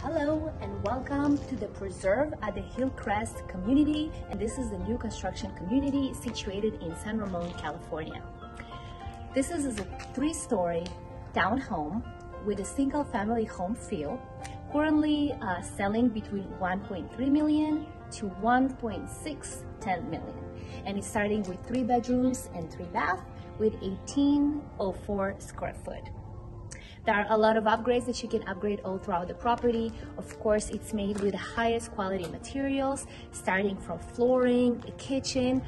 Hello and welcome to the Preserve-Hillcrest Community, and this is the new construction community situated in San Ramon, California. This is a 3-story townhome with a single family home feel, currently selling between 1.3 million to 1.610 million, and it's starting with 3 bedrooms and 3 baths with 1804 square foot. There are a lot of upgrades that you can upgrade all throughout the property. Of course, it's made with the highest quality materials, starting from flooring, the kitchen,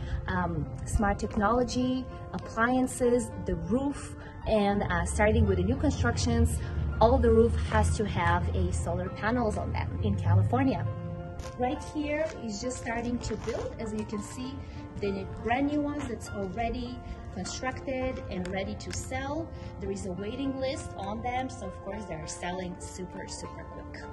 smart technology, appliances, the roof, and starting with the new constructions, all the roof has to have a solar panels on them in California. Right here is just starting to build. As you can see, the brand new ones that's already constructed and ready to sell. There is a waiting list on them, so of course they're selling super quick.